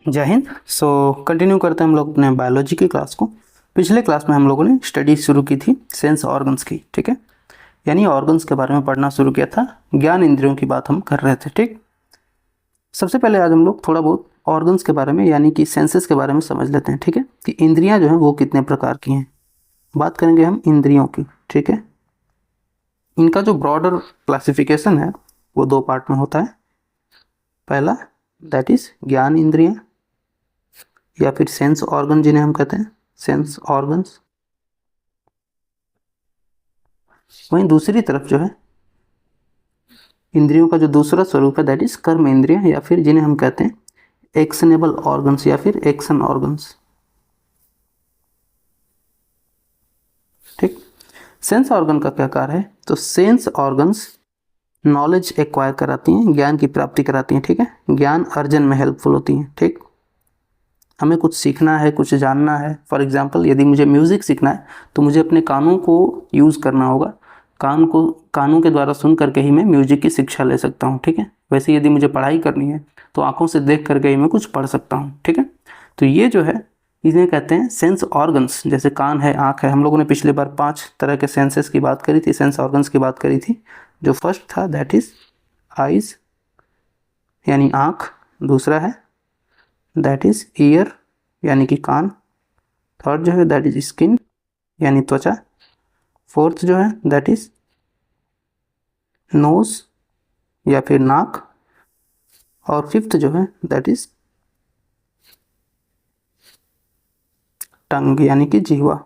जय हिंद। कंटिन्यू करते हैं हम लोग अपने बायोलॉजी की क्लास को। पिछले क्लास में हम लोगों ने स्टडी शुरू की थी सेंस ऑर्गन्स की, ठीक है, यानी ऑर्गन्स के बारे में पढ़ना शुरू किया था। ज्ञान इंद्रियों की बात हम कर रहे थे, ठीक। सबसे पहले आज हम लोग थोड़ा बहुत ऑर्गन्स के बारे में यानी कि सेंसेस के बारे में समझ लेते हैं, ठीक है, कि इंद्रियां जो हैं वो कितने प्रकार की हैं। बात करेंगे हम इंद्रियों की, ठीक है। इनका जो ब्रॉडर क्लासिफिकेशन है वो दो पार्ट में होता है। पहला दैट इज ज्ञान इंद्रियां या फिर सेंस ऑर्गन जिन्हें हम कहते हैं सेंस ऑर्गन्स। वहीं दूसरी तरफ जो है इंद्रियों का जो दूसरा स्वरूप है दैट इज कर्म इंद्रियां या फिर जिन्हें हम कहते हैं एक्शनेबल ऑर्गन्स या फिर एक्शन ऑर्गन्स, ठीक। सेंस ऑर्गन का क्या कार्य है? तो सेंस ऑर्गन्स नॉलेज एक्वायर कराती हैं, ज्ञान की प्राप्ति कराती हैं, ठीक है, ज्ञान अर्जन में हेल्पफुल होती हैं, ठीक। हमें कुछ सीखना है, कुछ जानना है। फॉर एग्जांपल यदि मुझे म्यूज़िक सीखना है तो मुझे अपने कानों को यूज़ करना होगा। कानों के द्वारा सुन करके ही मैं म्यूजिक की शिक्षा ले सकता हूँ, ठीक है। वैसे यदि मुझे पढ़ाई करनी है तो आंखों से देख करके ही मैं कुछ पढ़ सकता हूँ, ठीक है। तो ये जो है इन्हें कहते हैं सेंस ऑर्गन्स। जैसे कान है, आँख है। हम लोगों ने पिछले बार 5 तरह के सेंसेस की बात करी थी, सेंस ऑर्गन्स की बात करी थी। जो फर्स्ट था दैट इज आइज यानी आँख। दूसरा है दैट इज ईयर यानी कि कान। थर्ड जो है दैट इज स्किन यानी त्वचा। फोर्थ जो है दैट इज नोज या फिर नाक। और फिफ्थ जो है दैट इज टंग यानी कि जिह्वा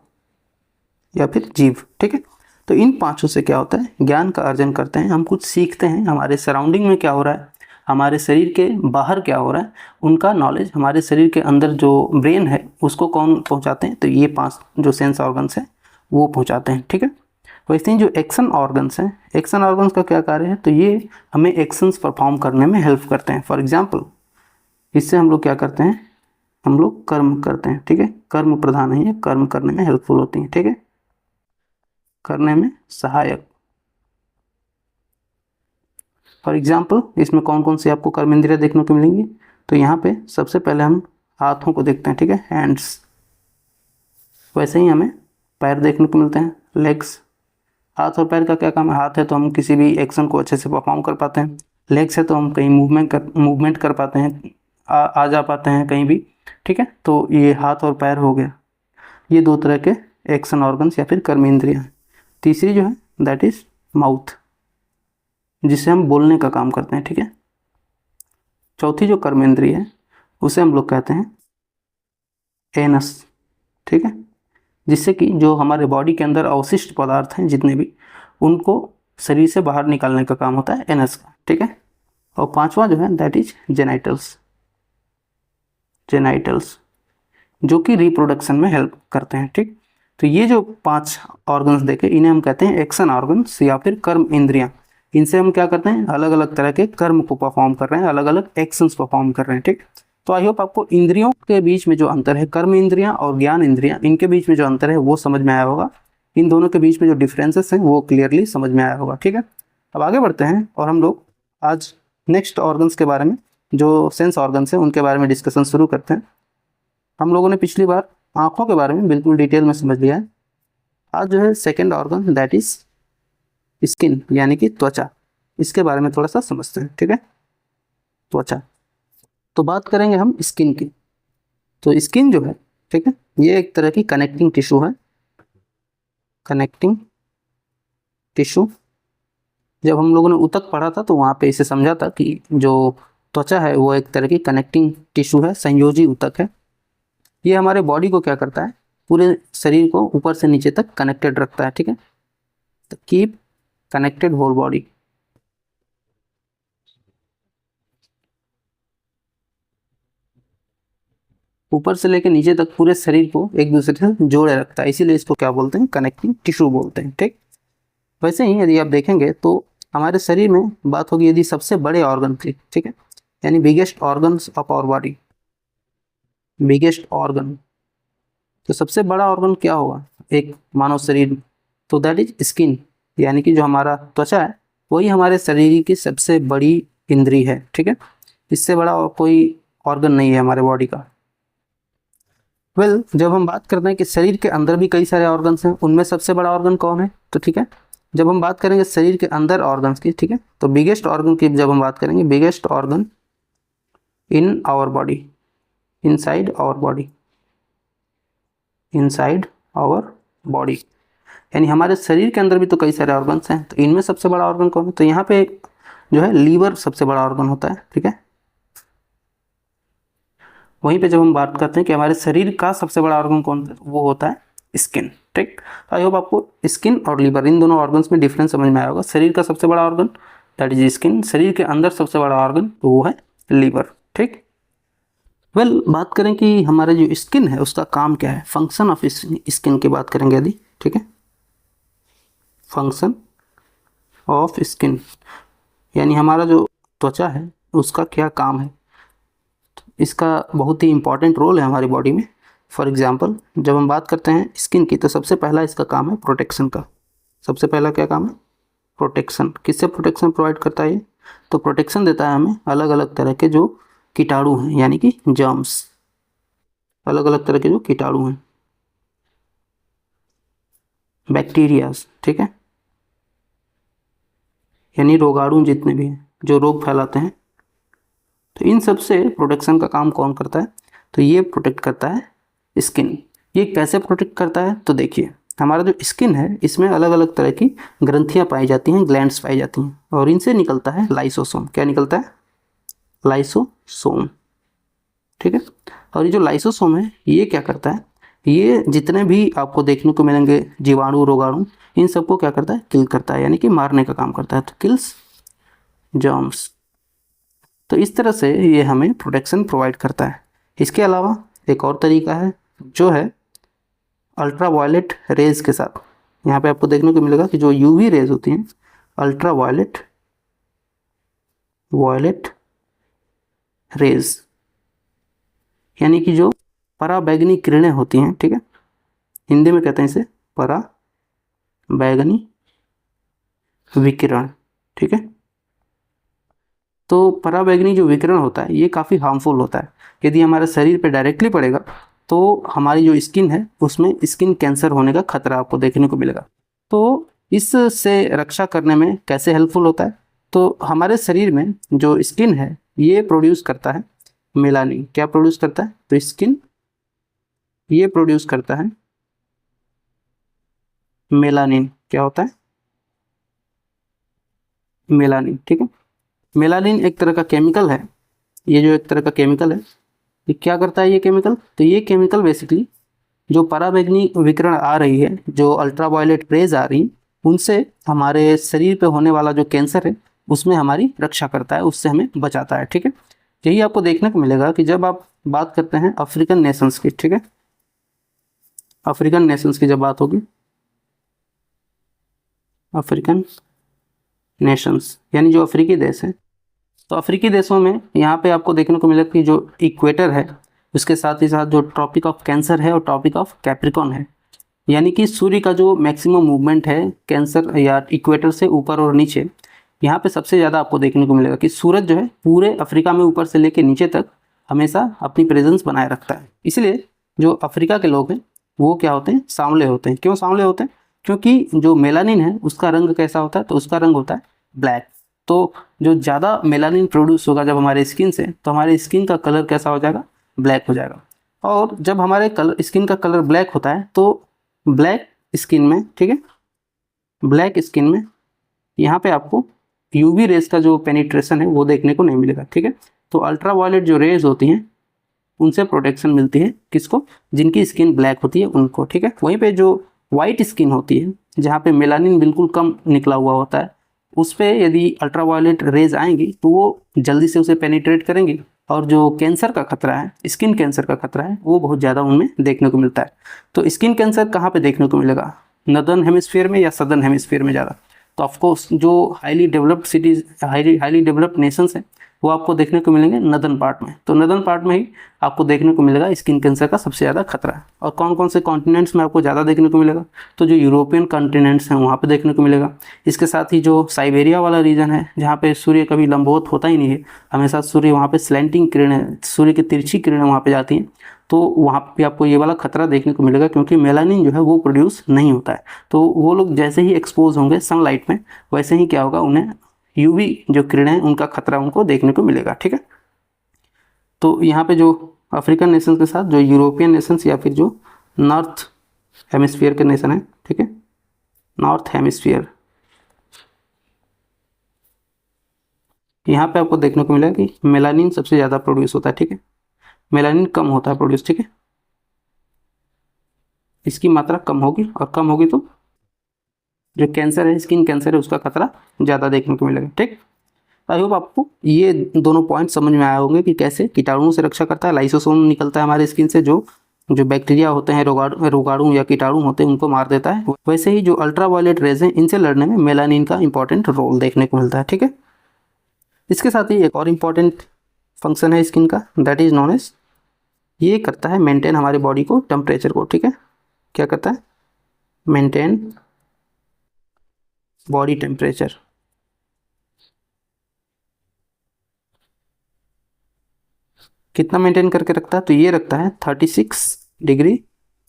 या फिर जीभ, ठीक है। तो इन पांचों से क्या होता है? ज्ञान का अर्जन करते हैं, हम कुछ सीखते हैं। हमारे सराउंडिंग में क्या हो रहा है, हमारे शरीर के बाहर क्या हो रहा है, उनका नॉलेज हमारे शरीर के अंदर जो ब्रेन है उसको कौन पहुंचाते हैं? तो ये 5 जो सेंस ऑर्गन्स हैं वो पहुंचाते हैं, ठीक है। वैसे ही जो एक्शन ऑर्गन्स हैं, एक्शन ऑर्गन्स का क्या कार्य है? तो ये हमें एक्शंस परफॉर्म करने में हेल्प करते हैं। फॉर एग्जांपल इससे हम लोग क्या करते हैं? हम लोग कर्म करते हैं, ठीक है। कर्म प्रधान है, ये कर्म करने में हेल्पफुल होती हैं, ठीक है, करने में सहायक। फॉर एग्जाम्पल इसमें कौन कौन सी आपको कर्म इंद्रियां देखने को मिलेंगी? तो यहाँ पे सबसे पहले हम हाथों को देखते हैं, ठीक है, हैंड्स। वैसे ही हमें पैर देखने को मिलते हैं, लेग्स। हाथ और पैर का क्या काम है? हाथ है तो हम किसी भी एक्शन को अच्छे से परफॉर्म कर पाते हैं। लेग्स है तो हम कहीं मूवमेंट कर पाते हैं, आ जा पाते हैं कहीं भी, ठीक है। तो ये हाथ और पैर हो गया। ये 2 तरह के एक्शन ऑर्गन्स या फिर कर्म इंद्रियां हैं। तीसरी जो है दैट इज माउथ, जिससे हम बोलने का काम करते हैं, ठीक है। चौथी जो कर्म इंद्रिय है उसे हम लोग कहते हैं एनस, ठीक है, जिससे कि जो हमारे बॉडी के अंदर अवशिष्ट पदार्थ हैं जितने भी, उनको शरीर से बाहर निकालने का काम होता है एनस का, ठीक है। और पांचवा जो है दैट इज जेनाइटल्स, जेनाइटल्स जो कि रिप्रोडक्शन में हेल्प करते हैं, ठीक। तो ये जो 5 ऑर्गन्स देखे इन्हें हम कहते हैं एक्शन ऑर्गन्स या फिर कर्म इंद्रियां। इनसे हम क्या करते हैं? अलग अलग तरह के कर्म को परफॉर्म कर रहे हैं, अलग अलग एक्शंस परफॉर्म कर रहे हैं, ठीक। तो आई होप आपको इंद्रियों के बीच में जो अंतर है, कर्म इंद्रियां और ज्ञान इंद्रियां, इनके बीच में जो अंतर है वो समझ में आया होगा। इन दोनों के बीच में जो डिफरेंसेस हैं वो क्लियरली समझ में आया होगा, ठीक है। अब आगे बढ़ते हैं और हम लोग आज नेक्स्ट ऑर्गन्स के बारे में, जो सेंस ऑर्गन्स हैं उनके बारे में डिस्कशन शुरू करते हैं। हम लोगों ने पिछली बार आंखों के बारे में बिल्कुल डिटेल में समझ लिया है। आज जो है second organ that is skin यानी कि त्वचा, इसके बारे में थोड़ा सा समझते हैं, ठीक है। त्वचा, तो बात करेंगे हम स्किन की। तो स्किन जो है, ठीक है, ये एक तरह की कनेक्टिंग टिश्यू है, कनेक्टिंग टिश्यू। जब हम लोगों ने ऊतक पढ़ा था तो वहाँ पे इसे समझा था कि जो त्वचा है वो एक तरह की कनेक्टिंग टिश्यू है, संयोजी ऊतक है। ये हमारे बॉडी को क्या करता है? पूरे शरीर को ऊपर से नीचे तक कनेक्टेड रखता है, ठीक है। तो कीप कनेक्टेड होल बॉडी। ऊपर से लेकर नीचे तक पूरे शरीर को एक दूसरे से जोड़े रखता है, इसीलिए इसको क्या बोलते हैं? कनेक्टिंग टिश्यू बोलते हैं, ठीक। वैसे ही यदि आप देखेंगे तो हमारे शरीर में बात होगी यदि सबसे बड़े ऑर्गन की, ठीक है, यानी biggest organs of our body, biggest organ. तो सबसे बड़ा ऑर्गन क्या होगा एक मानव शरीर में? तो दैट इज स्किन, यानी कि जो हमारा त्वचा है वही हमारे शरीर की सबसे बड़ी इंद्री है, ठीक है। इससे बड़ा और कोई ऑर्गन नहीं है हमारे बॉडी का। जब हम बात करते हैं कि शरीर के अंदर भी कई सारे ऑर्गन्स हैं, उनमें सबसे बड़ा ऑर्गन कौन है, तो ठीक है, जब हम बात करेंगे शरीर के अंदर ऑर्गन्स की, ठीक है, तो बिगेस्ट ऑर्गन की जब हम बात करेंगे, biggest organ in our body, inside our body, inside our body, यानी हमारे शरीर के अंदर भी तो कई सारे ऑर्गन्स हैं, तो इनमें सबसे बड़ा ऑर्गन कौन है, तो यहाँ पे जो है लीवर सबसे बड़ा ऑर्गन होता है, ठीक है। वहीं पे जब हम बात करते हैं कि हमारे शरीर का सबसे बड़ा ऑर्गन कौन है, वो होता है स्किन, ठीक। आई होप आपको स्किन और लीवर इन दोनों ऑर्गन्स में डिफरेंस समझ में आया होगा। शरीर का सबसे बड़ा ऑर्गन दैट इज स्किन, शरीर के अंदर सबसे बड़ा ऑर्गन तो वो है लीवर, ठीक। बात करें कि हमारे जो स्किन है उसका काम क्या है, फंक्शन ऑफ स्किन की बात करेंगे यदि, ठीक है, फंक्शन ऑफ स्किन, यानी हमारा जो त्वचा है उसका क्या काम है, इसका बहुत ही इंपॉर्टेंट रोल है हमारी बॉडी में। फॉर एग्जांपल जब हम बात करते हैं स्किन की, तो सबसे पहला इसका काम है प्रोटेक्शन का। सबसे पहला क्या काम है, प्रोटेक्शन। किससे प्रोटेक्शन प्रोवाइड करता है ये, तो प्रोटेक्शन देता है हमें अलग अलग तरह के जो कीटाणु हैं, यानी कि जर्म्स, अलग अलग तरह के जो कीटाणु हैं, बैक्टीरियाज, ठीक है, यानी रोगाणु जितने भी हैं जो रोग फैलाते हैं, तो इन सब से प्रोटेक्शन का काम कौन करता है, तो ये प्रोटेक्ट करता है स्किन। ये कैसे प्रोटेक्ट करता है, तो देखिए हमारा जो स्किन है इसमें अलग अलग तरह की ग्रंथियां पाई जाती हैं, ग्लैंड्स पाई जाती हैं, और इनसे निकलता है लाइसोसोम। क्या निकलता है, लाइसोसोम, ठीक है। और ये जो लाइसोसोम है ये क्या करता है, ये जितने भी आपको देखने को मिलेंगे जीवाणु रोगाणु, इन सबको क्या करता है, किल करता है, यानी कि मारने का काम करता है, तो किल्स जर्म्स। तो इस तरह से ये हमें प्रोटेक्शन प्रोवाइड करता है। इसके अलावा एक और तरीका है जो है अल्ट्रा वायलेट रेज के साथ। यहाँ पे आपको देखने को मिलेगा कि जो यूवी रेज होती हैं, अल्ट्रा वायलेट रेज, यानी कि जो पराबैंगनी किरणें होती हैं, ठीक है, हिंदी में कहते हैं इसे पराबैंगनी विकिरण, ठीक है। तो पराबैंगनी जो विकिरण होता है ये काफ़ी हार्मफुल होता है। यदि हमारे शरीर पे डायरेक्टली पड़ेगा तो हमारी जो स्किन है उसमें स्किन कैंसर होने का खतरा आपको देखने को मिलेगा। तो इससे रक्षा करने में कैसे हेल्पफुल होता है, तो हमारे शरीर में जो स्किन है ये प्रोड्यूस करता है मेलानिन। क्या प्रोड्यूस करता है, तो स्किन ये प्रोड्यूस करता है मेलानिन। क्या होता है, मेलानिन, ठीक है। मेलानिन एक तरह का केमिकल है, ये जो एक तरह का केमिकल है, ये क्या करता है ये केमिकल, तो ये केमिकल बेसिकली जो पराबैंगनी विकिरण आ रही है, जो अल्ट्रावायलेट रेज आ रही, उनसे हमारे शरीर पे होने वाला जो कैंसर है उसमें हमारी रक्षा करता है, उससे हमें बचाता है, ठीक है। यही आपको देखने को मिलेगा कि जब आप बात करते हैं अफ्रीकन नेशंस की, ठीक है, अफ्रीकन नेशंस की जब बात होगी, अफ्रीकन नेशंस यानी जो अफ्रीकी देश हैं, तो अफ्रीकी देशों में यहाँ पे आपको देखने को मिलेगा कि जो इक्वेटर है उसके साथ ही साथ जो ट्रॉपिक ऑफ कैंसर है और ट्रॉपिक ऑफ कैप्रिकॉन है, यानी कि सूर्य का जो मैक्सिमम मूवमेंट है कैंसर या इक्वेटर से ऊपर और नीचे, यहाँ पे सबसे ज़्यादा आपको देखने को मिलेगा कि सूरज जो है पूरे अफ्रीका में ऊपर से लेकर नीचे तक हमेशा अपनी प्रेजेंस बनाए रखता है। इसलिए जो अफ्रीका के लोग हैं वो क्या होते हैं, सांवले होते हैं। क्यों सांवले होते हैं, क्योंकि जो मेलानिन है उसका रंग कैसा होता है, तो उसका रंग होता है ब्लैक। तो जो ज़्यादा मेलानिन प्रोड्यूस होगा जब हमारे स्किन से, तो हमारे स्किन का कलर कैसा हो जाएगा, ब्लैक हो जाएगा। और जब हमारे स्किन का कलर ब्लैक होता है तो ब्लैक स्किन में, ठीक है, ब्लैक स्किन में यहाँ पे आपको यूवी रेज का जो पेनिट्रेशन है वो देखने को नहीं मिलेगा, ठीक है। तो अल्ट्रावायलेट जो रेज होती हैं उनसे प्रोटेक्शन मिलती है किसको, जिनकी स्किन ब्लैक होती है उनको, ठीक है। वहीं पे जो वाइट स्किन होती है जहाँ पे मेलानिन बिल्कुल कम निकला हुआ होता है, उस पर यदि अल्ट्रावायलेट रेज आएंगी तो वो जल्दी से उसे पेनिट्रेट करेंगी, और जो कैंसर का खतरा है, स्किन कैंसर का खतरा है, वो बहुत ज़्यादा उनमें देखने को मिलता है। तो स्किन कैंसर कहाँ पे देखने को मिलेगा, नॉर्दर्न हेमिस्फीयर में या सदर्न हेमिस्फीयर में ज़्यादा। तो ऑफकोर्स जो highly developed cities, highly developed Nations हैं वो आपको देखने को मिलेंगे नदर्न पार्ट में। तो नदर्न पार्ट में ही आपको देखने को मिलेगा स्किन कैंसर का सबसे ज़्यादा खतरा है। और कौन कौन से कॉन्टिनेंट्स में आपको ज़्यादा देखने को मिलेगा, तो जो यूरोपियन कॉन्टिनेंट्स हैं वहाँ पे देखने को मिलेगा। इसके साथ ही जो साइबेरिया वाला रीजन है जहाँ पे सूर्य कभी लंबवत होता ही नहीं है, हमेशा सूर्य वहाँ पे स्लैंटिंग किरणें, सूर्य की तिरछी किरणें वहाँ पे जाती हैं, तो वहाँ पे आपको ये वाला खतरा देखने को मिलेगा, क्योंकि मेलानिन जो है वो प्रोड्यूस नहीं होता है। तो वो लोग जैसे ही एक्सपोज होंगे सनलाइट में, वैसे ही क्या होगा, उन्हें यूवी जो किरणें हैं उनका खतरा उनको देखने को मिलेगा। ठीक है, तो यहाँ पे जो अफ्रीकन नेशन के साथ जो यूरोपियन नेशंस या फिर जो नॉर्थ हेमिस्फीयर के नेशन है, ठीक है, नॉर्थ हेमिस्फीयर, यहाँ पे आपको देखने को मिलेगा कि मेलानिन सबसे ज़्यादा प्रोड्यूस होता है। ठीक है, मेलानिन कम होता है प्रोड्यूस। ठीक है, इसकी मात्रा कम होगी, और कम होगी तो जो कैंसर है, स्किन कैंसर है, उसका खतरा ज़्यादा देखने को मिलेगा। ठीक, आई होप आपको ये दोनों पॉइंट समझ में आए होंगे कि कैसे कीटाणुओं से रक्षा करता है। लाइसोसोम निकलता है हमारे स्किन से, जो बैक्टीरिया होते हैं, रोगाणु या कीटाणु होते हैं, उनको मार देता है। वैसे ही जो अल्ट्रावायलेट रेज हैं, इनसे लड़ने में मेलानिन का इंपॉर्टेंट रोल देखने को मिलता है। ठीक है, इसके साथ ही एक और इम्पॉर्टेंट फंक्शन है स्किन का, दैट इज नॉन एज, ये करता है मेंटेन हमारे बॉडी को, टेम्परेचर को। ठीक है, क्या करता है, मेंटेन बॉडी टेम्परेचर। कितना मेंटेन करके रखता है, तो ये रखता है 36 degree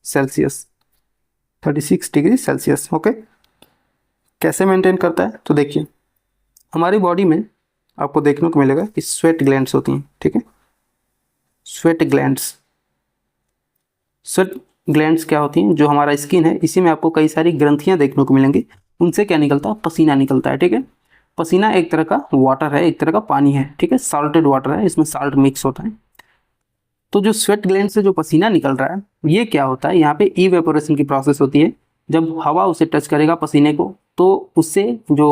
Celsius, 36 degree Celsius. Okay, कैसे मेंटेन करता है, तो देखिए हमारी बॉडी में आपको देखने को मिलेगा कि स्वेट ग्लैंड्स होती हैं। ठीक है, स्वेट ग्लैंड्स, स्वेट ग्लैंड्स क्या होती हैं, जो हमारा स्किन है इसी में आपको कई सारी ग्रंथियां देखने को मिलेंगी, उनसे क्या निकलता है, पसीना निकलता है। ठीक है, पसीना एक तरह का वाटर है, एक तरह का पानी है। ठीक है, सॉल्टेड वाटर है, इसमें साल्ट मिक्स होता है। तो जो स्वेट ग्लैंड से जो पसीना निकल रहा है, ये क्या होता है, यहाँ पे इवेपोरेशन की प्रोसेस होती है। जब हवा उसे टच करेगा पसीने को, तो उससे जो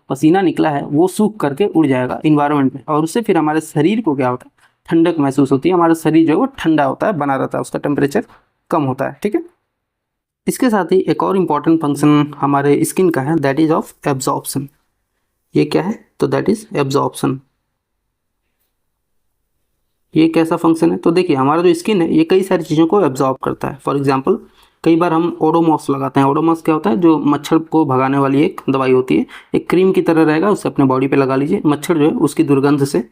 पसीना निकला है वो सूख करके उड़ जाएगा इन्वायरमेंट में, और उससे फिर हमारे शरीर को क्या होता है, ठंडक महसूस होती है। हमारा शरीर जो है वो ठंडा होता है, बना रहता है, उसका टेम्परेचर कम होता है। ठीक है, इसके साथ ही एक और इम्पॉर्टेंट फंक्शन हमारे स्किन का है, दैट इज ऑफ एब्जॉर्प्शन। ये क्या है, तो दैट इज एब्जॉर्प्शन। ये कैसा फंक्शन है, तो देखिए हमारा जो स्किन है ये कई सारी चीज़ों को एब्जॉर्ब करता है। फॉर एग्जांपल, कई बार हम ओडोमॉस लगाते हैं। ओडोमॉस क्या होता है, जो मच्छर को भगाने वाली एक दवाई होती है, एक क्रीम की तरह रहेगा, उसे अपने बॉडी पे लगा लीजिए। मच्छर जो है उसकी दुर्गंध से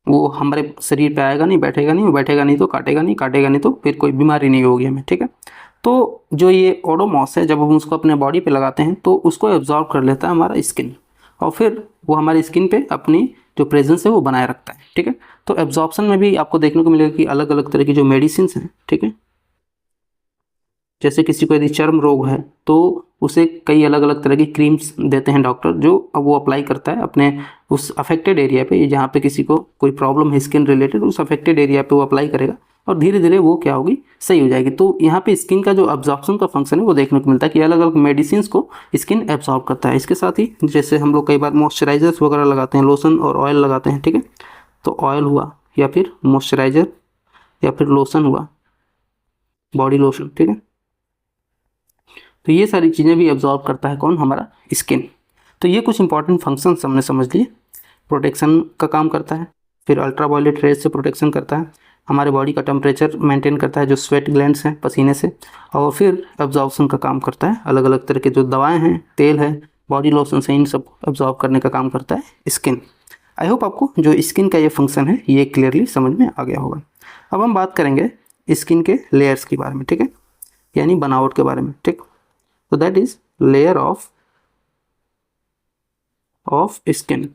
वो हमारे शरीर पे आएगा नहीं, बैठेगा नहीं, वो बैठेगा नहीं तो काटेगा नहीं, काटेगा नहीं तो फिर कोई बीमारी नहीं होगी हमें। ठीक है, तो जो ये ओडोमॉस है, जब हम उसको अपने बॉडी पे लगाते हैं तो उसको एब्जॉर्ब कर लेता है हमारा स्किन, और फिर वो हमारी स्किन पे अपनी जो प्रेजेंस है वो बनाए रखता है। ठीक है, तो एब्जॉर्प्शन में भी आपको देखने को मिलेगा कि अलग अलग तरह की जो मेडिसिन हैं, ठीक है, जैसे किसी को यदि चर्म रोग है तो उसे कई अलग अलग तरह की क्रीम्स देते हैं डॉक्टर, जो अब वो अप्लाई करता है अपने उस अफेक्टेड एरिया पे, जहाँ पे किसी को कोई प्रॉब्लम है स्किन रिलेटेड, उस अफेक्टेड एरिया पे वो अप्लाई करेगा, और धीरे धीरे वो क्या होगी, सही हो जाएगी। तो यहाँ पे स्किन का जो एब्जॉर्प्शन का फंक्शन है वो देखने को मिलता है कि अलग अलग मेडिसिन को स्किन एब्जॉर्ब करता है। इसके साथ ही जैसे हम लोग कई बार मॉइस्चराइजर्स वगैरह लगाते हैं, लोशन और ऑयल लगाते हैं। ठीक है, तो ऑयल हुआ या फिर मॉइस्चराइजर या फिर लोशन हुआ, बॉडी लोशन। ठीक है, तो ये सारी चीज़ें भी एब्जॉर्ब करता है कौन, हमारा स्किन। तो ये कुछ इंपॉर्टेंट फंक्शंस हमने समझ लिए। प्रोटेक्शन का काम करता है, फिर अल्ट्रावायलेट रेज से प्रोटेक्शन करता है, हमारे बॉडी का टेम्परेचर मेंटेन करता है जो स्वेट ग्लैंड्स हैं पसीने से, और फिर एब्जॉर्प्शन का काम करता है। अलग अलग तरह के जो दवाएं हैं, तेल है, बॉडी लोशन से, इन सब एब्जॉर्ब करने का काम करता है स्किन। आई होप आपको जो स्किन का ये फंक्शन है ये क्लियरली समझ में आ गया होगा। अब हम बात करेंगे स्किन के लेयर्स के बारे में। ठीक है, यानी बनावट के बारे में। ठीक, तो that is layer of skin.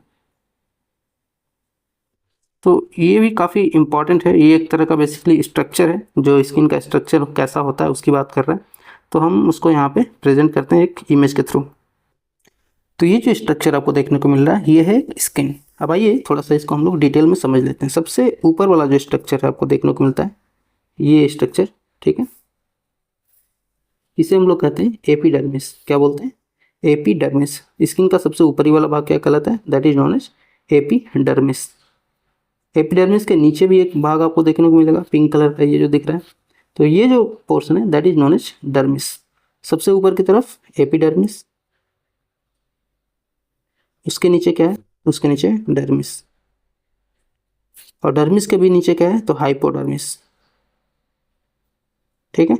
तो ये भी काफ़ी इंपॉर्टेंट है। ये एक तरह का बेसिकली स्ट्रक्चर है, जो स्किन का स्ट्रक्चर कैसा होता है उसकी बात कर रहे हैं, तो हम उसको यहाँ पे प्रेजेंट करते हैं एक इमेज के थ्रू। तो ये जो स्ट्रक्चर आपको देखने को मिल रहा है ये है स्किन। अब आइए थोड़ा सा इसको हम लोग डिटेल में समझ लेते हैं। सबसे ऊपर वाला जो स्ट्रक्चर है आपको देखने को मिलता है ये स्ट्रक्चर, ठीक है, इसे हम लोग कहते हैं एपिडर्मिस। क्या बोलते हैं, एपिडर्मिस। स्किन का सबसे ऊपरी वाला भाग क्या कहलाता है, that is known as epidermis. Epidermis के नीचे भी एक भाग आपको देखने को मिलेगा पिंक कलर का, ये जो दिख रहा है, तो ये जो पोर्शन है that is known as dermis. सबसे ऊपर की तरफ एपिडर्मिस, उसके नीचे क्या है, उसके नीचे डर्मिस। और डर्मिस के भी नीचे क्या है, तो हाइपोडर्मिस। ठीक है,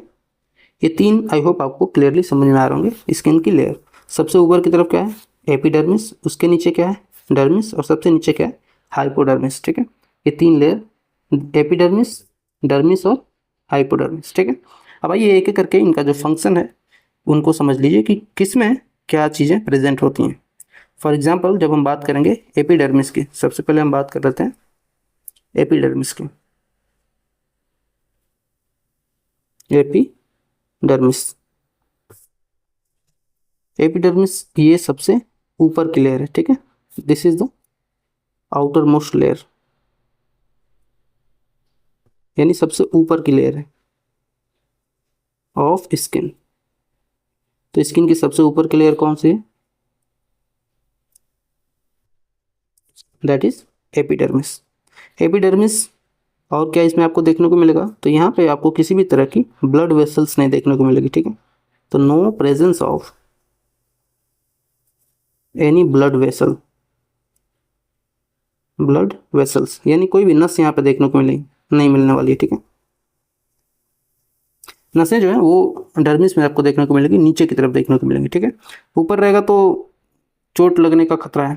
ये तीन आई होप आपको क्लियरली समझ में आ रहे होंगे स्किन की लेयर। सबसे ऊपर की तरफ क्या है, एपिडर्मिस, उसके नीचे क्या है, डर्मिस, और सबसे नीचे क्या है, हाइपोडर्मिस। ठीक है, ये तीन लेयर, एपिडर्मिस, डर्मिस और हाइपोडर्मिस। ठीक है, अब आइए एक एक करके इनका जो फंक्शन है उनको समझ लीजिए कि किस में क्या चीज़ें प्रेजेंट होती हैं। फॉर एग्जाम्पल जब हम बात करेंगे एपिडर्मिस की, सबसे पहले हम बात कर लेते हैं एपिडर्मिस की। एपिडर्मिस, एपिडर्मिस ये सबसे ऊपर की लेयर है। ठीक है, this is the outer most layer, यानी सबसे ऊपर की लेयर है ऑफ स्किन। तो स्किन की सबसे ऊपर की लेयर कौन सी है, दैट इज एपिडर्मिस। एपिडर्मिस, और क्या इसमें आपको देखने को मिलेगा, तो यहाँ पे आपको किसी भी तरह की ब्लड वेसल्स नहीं देखने को मिलेगी। ठीक है, तो no presence of any blood vessel, blood vessels यानी कोई भी नस यहाँ पे देखने को मिलेगी नहीं, मिलने वाली है। ठीक है, नसें जो है वो डर्मिस में आपको देखने को मिलेगी, नीचे की तरफ देखने को मिलेंगी। ठीक है, ऊपर रहेगा तो चोट लगने का खतरा है,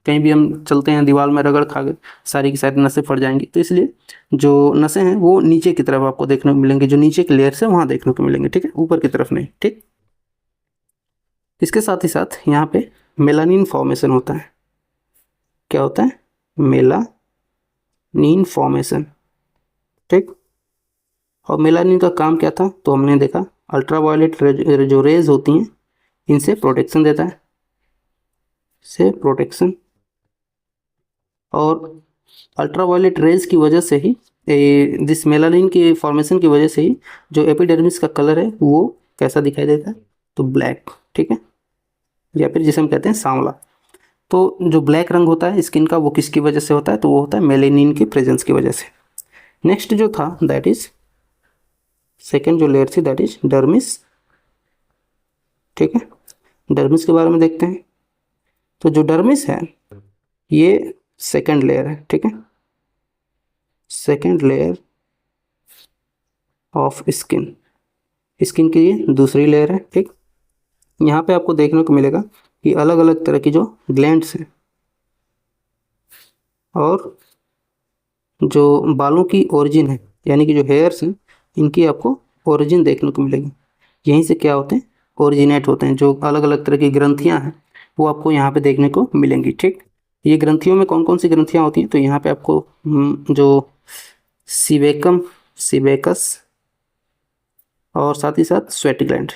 कहीं भी हम चलते हैं दीवार में रगड़ खा गए, सारी की सारी नसें फट जाएंगी। तो इसलिए जो नसें हैं वो नीचे की तरफ आपको देखने को मिलेंगी, जो नीचे की लेयर से वहाँ देखने को मिलेंगे। ठीक है, ऊपर की तरफ नहीं। ठीक, इसके साथ ही साथ यहाँ पे मेलानिन फॉर्मेशन होता है। क्या होता है, मेलानिन फॉर्मेशन। ठीक, और मेलानिन का काम क्या था, तो हमने देखा अल्ट्रावायलेट जो रेज होती हैं इनसे प्रोटेक्शन देता है, से प्रोटेक्शन। और अल्ट्रावायलेट रेज की वजह से ही, दिस मेलानिन की फॉर्मेशन की वजह से ही जो एपिडर्मिस का कलर है वो कैसा दिखाई देता है, तो ब्लैक। ठीक है, या फिर जिसे हम कहते हैं सांवला। तो जो ब्लैक रंग होता है स्किन का वो किसकी वजह से होता है, तो वो होता है मेलेनिन की प्रेजेंस की वजह से। नेक्स्ट जो था दैट इज सेकेंड जो लेयर थी दैट इज डर्मिस। ठीक है, डर्मिस के बारे में देखते हैं। तो जो डर्मिस है ये सेकेंड लेयर है। ठीक है, second layer of skin, skin की ये दूसरी लेयर है। ठीक, यहाँ पे आपको देखने को मिलेगा कि अलग अलग तरह की जो ग्लैंड्स हैं और जो बालों की ओरिजिन है, यानी कि जो हेयर्स हैं इनकी आपको ओरिजिन देखने को मिलेगी। यहीं से क्या होते हैं, ओरिजिनेट होते हैं। जो अलग अलग तरह की ग्रंथियाँ हैं वो आपको यहाँ पे देखने को मिलेंगी। ठीक, ये ग्रंथियों में कौन कौन सी ग्रंथियाँ होती हैं, तो यहाँ पे आपको जो सीवेकम, सीवेकस, और साथ ही साथ स्वेट ग्लैंड,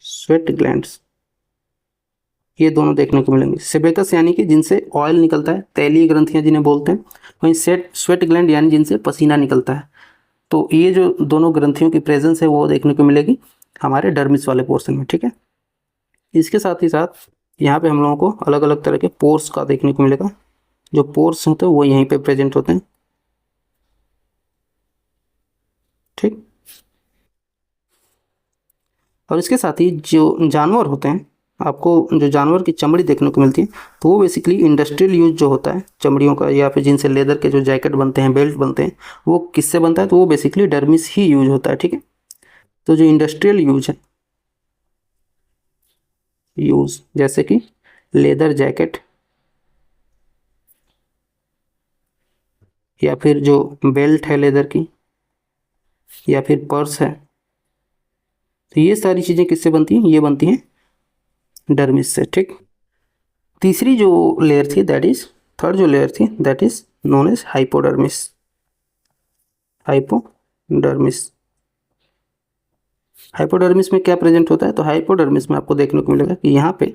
स्वेट ग्लैंड्स, ये दोनों देखने को मिलेंगे। सेबेकस यानी कि जिनसे ऑयल निकलता है, तैलीय ग्रंथियां जिन्हें बोलते हैं। वहीं स्वेट ग्लैंड यानी जिनसे पसीना निकलता है। तो ये जो दोनों ग्रंथियों की प्रेजेंस है वो देखने को मिलेगी हमारे डर्मिस वाले पोर्शन में। ठीक है, इसके साथ ही साथ यहाँ पे हम लोगों को अलग अलग तरह के पोर्स का देखने को मिलेगा। जो पोर्स होते हैं वो यहीं पे प्रेजेंट होते हैं। ठीक, और इसके साथ ही जो जानवर होते हैं, आपको जो जानवर की चमड़ी देखने को मिलती है तो वो बेसिकली इंडस्ट्रियल यूज जो होता है चमड़ियों का, या फिर जिनसे लेदर के जो जैकेट बनते हैं, बेल्ट बनते हैं, वो किससे बनता है, तो वो बेसिकली डर्मिस ही यूज होता है। ठीक है, तो जो इंडस्ट्रियल यूज है, यूज जैसे कि लेदर जैकेट, या फिर जो बेल्ट है लेदर की, या फिर पर्स है, तो ये सारी चीज़ें किससे बनती हैं, ये बनती हैं डर्मिस से। ठीक, तीसरी जो लेयर थी दैट इज, थर्ड जो लेयर थी that is known as hypodermis. Hypodermis, hypodermis में क्या प्रेजेंट होता है, तो हाइपोडर्मिस में आपको देखने को मिलेगा कि यहाँ पे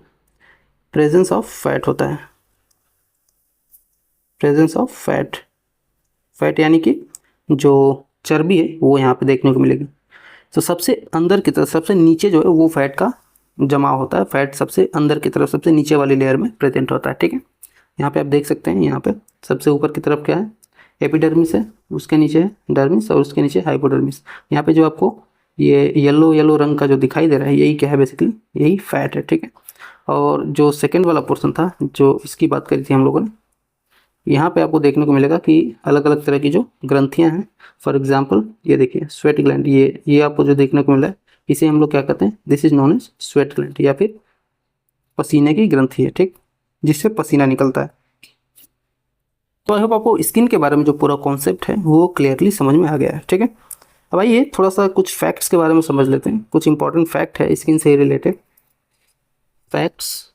प्रेजेंस ऑफ फैट होता है। प्रेजेंस ऑफ फैट, फैट यानी कि जो चर्बी है वो यहाँ पे देखने को मिलेगी। तो सबसे अंदर की तरफ, सबसे नीचे जो है वो फैट का जमा होता है। फैट सबसे अंदर की तरफ, सबसे नीचे वाली लेयर में प्रेजेंट होता है। ठीक है, यहाँ पे आप देख सकते हैं, यहाँ पे सबसे ऊपर की तरफ क्या है, एपिडर्मिस है, उसके नीचे है डर्मिस, और उसके नीचे हाइपोडर्मिस। यहाँ पे जो आपको ये येलो येलो रंग का जो दिखाई दे रहा है यही क्या है, बेसिकली यही फैट है। ठीक है, और जो सेकेंड वाला पोर्शन था जो इसकी बात करी थी हम लोगों ने, यहाँ पे आपको देखने को मिलेगा कि अलग अलग तरह की जो ग्रंथियाँ हैं, फॉर एग्जांपल ये देखिए स्वेट ग्लैंड, ये आपको जो देखने को मिल रहा है इसे हम लोग क्या कहते हैं, this is known as sweat gland या फिर पसीने की ग्रंथि है, ठीक, जिससे पसीना निकलता है। तो आई होप आपको स्किन के बारे में जो पूरा कॉन्सेप्ट है वो क्लियरली समझ में आ गया है, ठीक है। अब आइए थोड़ा सा कुछ फैक्ट्स के बारे में समझ लेते हैं, कुछ इंपॉर्टेंट फैक्ट है स्किन से रिलेटेड फैक्ट्स,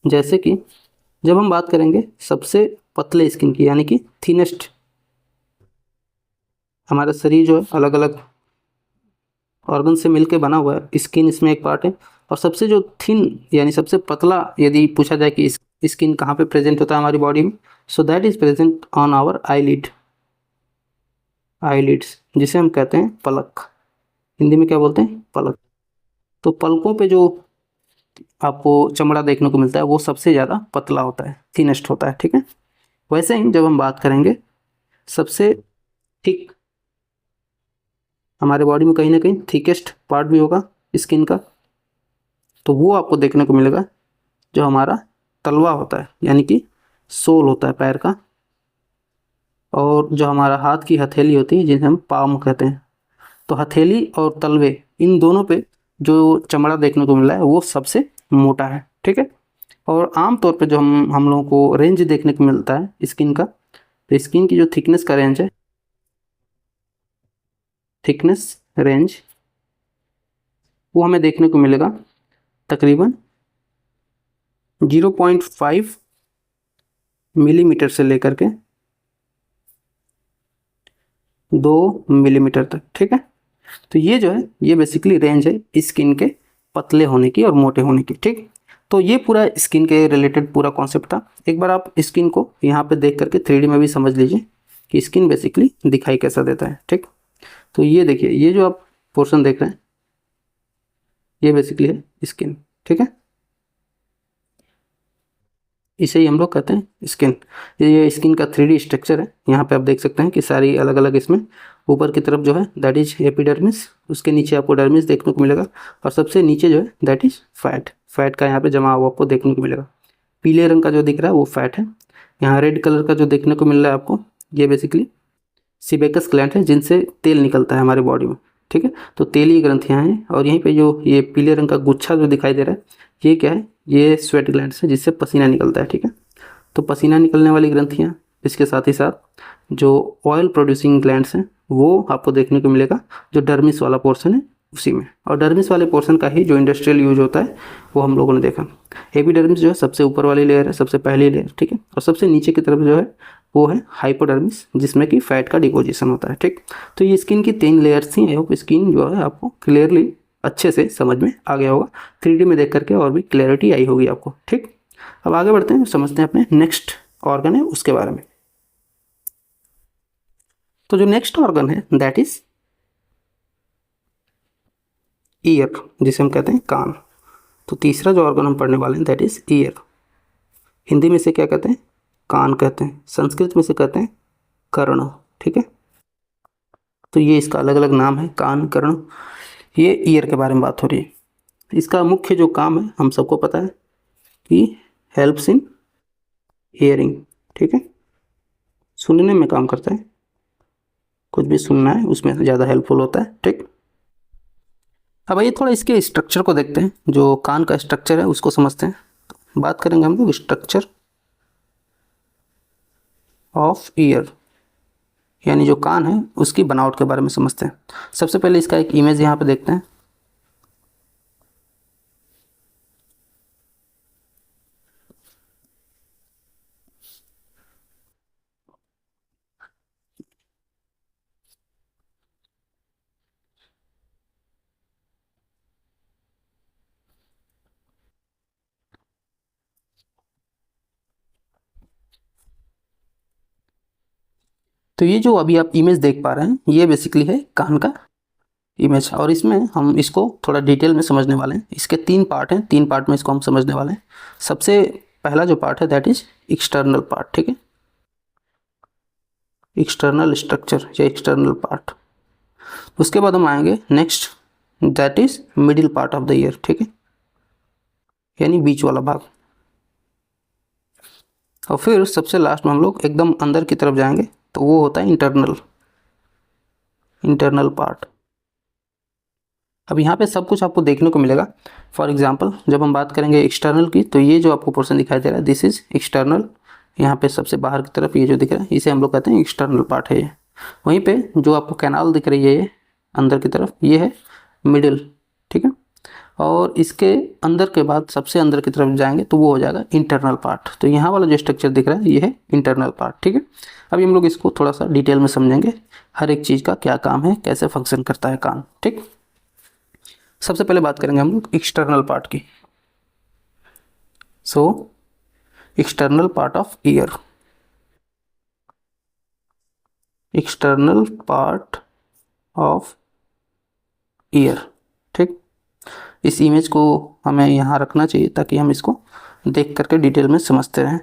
जैसे कि जब हम बात करेंगे सबसे पतले स्किन की यानी कि थिनेस्ट, हमारा शरीर जो है अलग अलग ऑर्गन से मिलके बना हुआ है, स्किन इसमें एक पार्ट है। और सबसे जो थिन यानी सबसे पतला यदि पूछा जाए कि स्किन कहाँ पे प्रेजेंट होता है हमारी बॉडी में, so that is present on our eyelid, eyelids जिसे हम कहते हैं पलक, हिंदी में क्या बोलते हैं, पलक। तो पलकों पे जो आपको चमड़ा देखने को मिलता है वो सबसे ज़्यादा पतला होता है, थिनेस्ट होता है, ठीक है। वैसे ही जब हम बात करेंगे सबसे थिक, हमारे बॉडी में कहीं ना कहीं थिकेस्ट पार्ट भी होगा स्किन का, तो वो आपको देखने को मिलेगा जो हमारा तलवा होता है यानी कि सोल होता है पैर का, और जो हमारा हाथ की हथेली होती है जिसे हम पाम कहते हैं। तो हथेली और तलवे इन दोनों पे जो चमड़ा देखने को मिल रहा है वो सबसे मोटा है, ठीक है। और आम तौर पे जो हम लोगों को रेंज देखने को मिलता है स्किन का, तो स्किन की जो थिकनेस का रेंज है, थिकनेस रेंज वो हमें देखने को मिलेगा तकरीबन 0.5 मिलीमीटर से लेकर के 2 मिलीमीटर तक, ठीक है। तो ये जो है ये बेसिकली रेंज है स्किन के पतले होने की और मोटे होने की, ठीक। तो ये पूरा स्किन के रिलेटेड पूरा कॉन्सेप्ट था। एक बार आप स्किन को यहाँ पे देख करके 3D में भी समझ लीजिए कि स्किन बेसिकली दिखाई कैसा देता है, ठीक। तो ये देखिए ये जो आप पोर्शन देख रहे हैं ये बेसिकली है स्किन, ठीक है। इसे ही हम लोग कहते हैं स्किन। ये स्किन का 3D स्ट्रक्चर है, यहाँ पे आप देख सकते हैं कि सारी अलग अलग इसमें ऊपर की तरफ जो है दैट इज एपिडर्मिस, उसके नीचे आपको डर्मिस देखने को मिलेगा, और सबसे नीचे जो है दैट इज फैट, फैट का यहाँ पे जमा हुआ आपको देखने को मिलेगा। पीले रंग का जो दिख रहा है वो फैट है। यहाँ रेड कलर का जो देखने को मिल रहा है आपको ये बेसिकली सीबेकस ग्लैंड है जिनसे तेल निकलता है हमारे बॉडी में, ठीक है। तो तेली ग्रंथियाँ हैं, और यहीं पे जो ये पीले रंग का गुच्छा जो दिखाई दे रहा है ये क्या है, ये स्वेट ग्लैंड है जिससे पसीना निकलता है, ठीक है। तो पसीना निकलने वाली ग्रंथियाँ, इसके साथ ही साथ जो ऑयल प्रोड्यूसिंग ग्लैंड्स हैं वो आपको देखने को मिलेगा जो डर्मिस वाला पोर्शन है उसी में, और डर्मिस वाले पोर्शन का ही जो इंडस्ट्रियल यूज होता है वो हम लोगों ने देखा। एपिडर्मिस जो है सबसे ऊपर वाली लेयर है, सबसे पहली लेयर, ठीक है। और सबसे नीचे की तरफ जो है वो है हाइपोडर्मिस जिसमें कि फैट का डिपोजिशन होता है, ठीक। तो ये स्किन की 3 लेयर्स थी। आई होप स्किन जो है आपको क्लियरली अच्छे से समझ में आ गया होगा, 3D में देख करके और भी क्लैरिटी आई होगी आपको, ठीक। अब आगे बढ़ते हैं, समझते हैं अपने नेक्स्ट ऑर्गन है उसके बारे में। तो जो नेक्स्ट ऑर्गन है दैट इज ईयर, जिसे हम कहते हैं कान। तो तीसरा जो ऑर्गन हम पढ़ने वाले हैं दैट इज ईयर। हिंदी में से क्या कहते हैं, कान कहते हैं, संस्कृत में से कहते हैं कर्ण, ठीक है। तो ये इसका अलग अलग नाम है, कान, कर्ण। ये ईयर के बारे में बात हो रही है। इसका मुख्य जो काम है हम सबको पता है कि हेल्प्स इन हियरिंग, ठीक है, सुनने में काम करता है, कुछ भी सुनना है उसमें ज़्यादा हेल्पफुल होता है, ठीक। अब आइए थोड़ा इसके स्ट्रक्चर को देखते हैं, जो कान का स्ट्रक्चर है उसको समझते हैं। बात करेंगे हम लोग स्ट्रक्चर ऑफ ईयर, यानी जो कान है उसकी बनावट के बारे में समझते हैं। सबसे पहले इसका एक इमेज यहाँ पे देखते हैं। तो ये जो अभी आप इमेज देख पा रहे हैं ये बेसिकली है कान का इमेज, और इसमें हम इसको थोड़ा डिटेल में समझने वाले हैं। इसके 3 पार्ट हैं, 3 पार्ट में इसको हम समझने वाले हैं। सबसे पहला जो पार्ट है दैट इज एक्सटर्नल पार्ट, ठीक है, एक्सटर्नल स्ट्रक्चर या एक्सटर्नल पार्ट। उसके बाद हम आएंगे next that is middle part of the year, ठीक है, यानी बीच वाला भाग। और फिर सबसे लास्ट में हम लोग एकदम अंदर की तरफ जाएंगे तो वो होता है इंटरनल पार्ट। अब यहाँ पे सब कुछ आपको देखने को मिलेगा। फॉर एग्जांपल जब हम बात करेंगे एक्सटर्नल की, तो ये जो आपको पोर्शन दिखाई दे रहा है दिस इज एक्सटर्नल। यहाँ पे सबसे बाहर की तरफ ये जो दिख रहा है इसे हम लोग कहते हैं एक्सटर्नल पार्ट है ये। वहीं पे जो आपको कैनाल दिख रही है ये अंदर की तरफ, ये है मिडिल, ठीक है। और इसके अंदर के बाद सबसे अंदर की तरफ जाएंगे तो वो हो जाएगा इंटरनल पार्ट। तो यहाँ वाला जो स्ट्रक्चर दिख रहा है ये है इंटरनल पार्ट, ठीक है। अभी हम लोग इसको थोड़ा सा डिटेल में समझेंगे, हर एक चीज़ का क्या काम है, कैसे फंक्शन करता है काम, ठीक। सबसे पहले बात करेंगे हम लोग एक्सटर्नल पार्ट की। So external part of year, external part of year, ठीक। इस इमेज को हमें यहाँ रखना चाहिए ताकि हम इसको देख करके डिटेल में समझते रहें।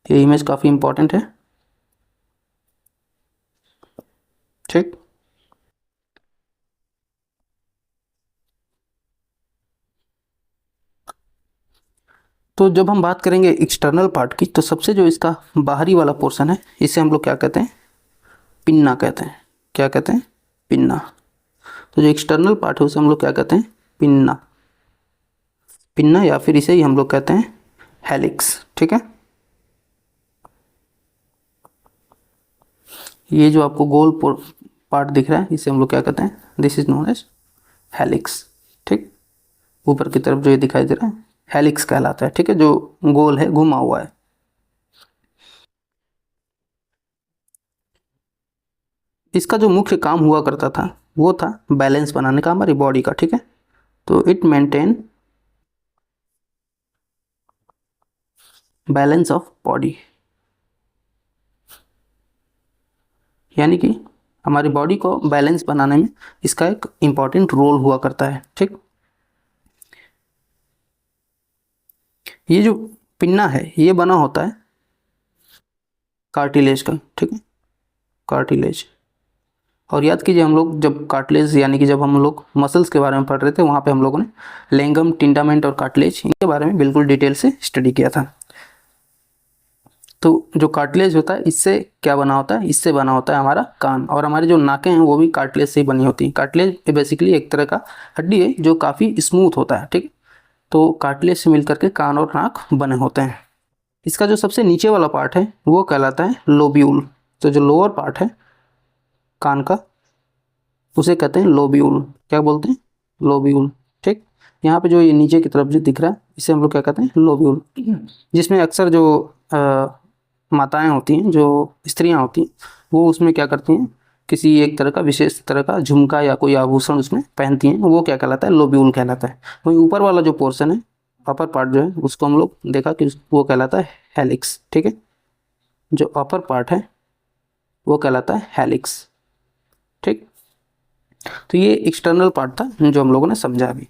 ये इमेज काफ़ी इम्पोर्टेंट है, ठीक। तो जब हम बात करेंगे एक्सटर्नल पार्ट की, तो सबसे जो इसका बाहरी वाला पोर्शन है इसे हम लोग क्या कहते हैं, पिन्ना कहते हैं। क्या कहते हैं, पिन्ना। तो जो एक्सटर्नल पार्ट है उसे हम लोग क्या कहते हैं, पिन्ना। पिन्ना या फिर इसे ही हम लोग कहते हैं हेलिक्स, ठीक है। ये जो आपको गोल पार्ट दिख रहा है इसे हम लोग क्या कहते हैं, this is known as helix, ठीक। ऊपर की तरफ जो ये दिखाई दे रहा है हेलिक्स कहलाता है, ठीक है, जो गोल है, घुमा हुआ है। इसका जो मुख्य काम हुआ करता था वो था बैलेंस बनाने का हमारी बॉडी का, ठीक है। तो it maintain balance of body, यानी कि हमारी बॉडी को बैलेंस बनाने में इसका एक इम्पॉर्टेंट रोल हुआ करता है, ठीक। ये जो पिन्ना है ये बना होता है कार्टिलेज का, ठीक है, कार्टिलेज। और याद कीजिए हम लोग जब कार्टिलेज यानी कि जब हम लोग मसल्स के बारे में पढ़ रहे थे वहाँ पे हम लोगों ने लेंगम, टिंडामेंट और कार्टिलेज इनके बारे में बिल्कुल डिटेल से स्टडी किया था। तो जो कार्टिलेज होता है इससे क्या बना होता है, इससे बना होता है हमारा कान, और हमारी जो नाकें हैं वो भी कार्टिलेज से ही बनी होती हैं। कार्टिलेज बेसिकली एक तरह का हड्डी है जो काफ़ी स्मूथ होता है, ठीक। तो कार्टिलेज से मिलकर के कान और नाक बने होते हैं। इसका जो सबसे नीचे वाला पार्ट है वो कहलाता है लोब्यूल। तो जो लोअर पार्ट है कान का उसे कहते हैं लोब्यूल। क्या बोलते हैं, लोब्यूल, ठीक। यहाँ पे जो ये नीचे की तरफ जो दिख रहा है इसे हम लोग क्या कहते हैं, लोब्यूल, जिसमें अक्सर जो माताएं होती हैं, जो स्त्रियां होती हैं, वो उसमें क्या करती हैं, किसी एक तरह का विशेष तरह का झुमका या कोई आभूषण उसमें पहनती हैं, वो क्या कहलाता है, लोब्यूल कहलाता है। वहीं ऊपर वाला जो पोर्शन है, अपर पार्ट जो है, उसको हम लोग देखा कि वो कहलाता है हेलिक्स, ठीक है। जो अपर पार्ट है वो कहलाता है हेलिक्स, ठीक। तो ये एक्सटर्नल पार्ट था जो हम लोगों ने समझा अभी।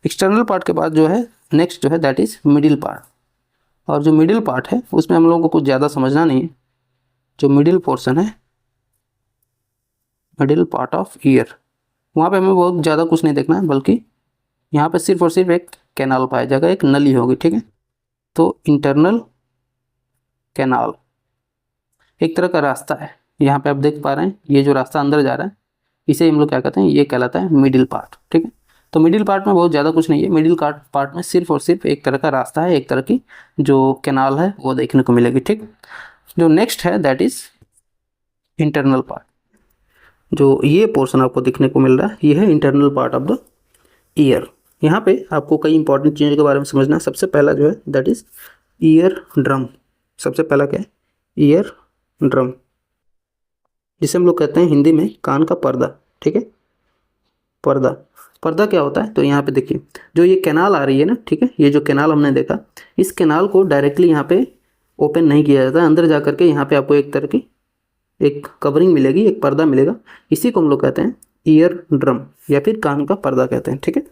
एक्सटर्नल पार्ट के बाद जो है नेक्स्ट जो है दैट इज मिडिल पार्ट। और जो मिडिल पार्ट है उसमें हम लोगों को कुछ ज़्यादा समझना नहीं है। जो मिडिल पोर्शन है, मिडिल पार्ट ऑफ ईयर, वहाँ पे हमें बहुत ज़्यादा कुछ नहीं देखना है, बल्कि यहाँ पे सिर्फ और सिर्फ एक कैनाल पाया जाएगा, एक नली होगी, ठीक है। तो इंटरनल कैनाल एक तरह का रास्ता है, यहाँ पे आप देख पा रहे हैं ये जो रास्ता अंदर जा रहा है इसे हम लोग क्या कहते हैं, ये कहलाता है मिडिल पार्ट, ठीक है। तो मिडिल पार्ट में बहुत ज़्यादा कुछ नहीं है, मिडिल पार्ट में सिर्फ और सिर्फ एक तरह का रास्ता है, एक तरह की जो कैनाल है वो देखने को मिलेगी, ठीक। जो नेक्स्ट है दैट इज इंटरनल पार्ट। जो ये पोर्शन आपको देखने को मिल रहा है ये है internal part of the year. यहाँ पे आपको कई इंपॉर्टेंट चीज़ों के बारे में समझना है। सबसे पहला जो है दैट इज ईयर ड्रम। सबसे पहला क्या है, ईयर ड्रम, जिसे हम लोग कहते हैं हिंदी में कान का पर्दा, ठीक है। पर्दा, पर्दा क्या होता है, तो यहाँ पे देखिए जो ये कैनाल आ रही है ना, ठीक है, ये जो कैनाल हमने देखा, इस कैनाल को डायरेक्टली यहाँ पे ओपन नहीं किया जाता है। अंदर जा करके यहाँ पे आपको एक तरह की एक कवरिंग मिलेगी, एक पर्दा मिलेगा, इसी को हम लोग कहते हैं ईयर ड्रम या फिर कान का पर्दा कहते हैं, ठीक है।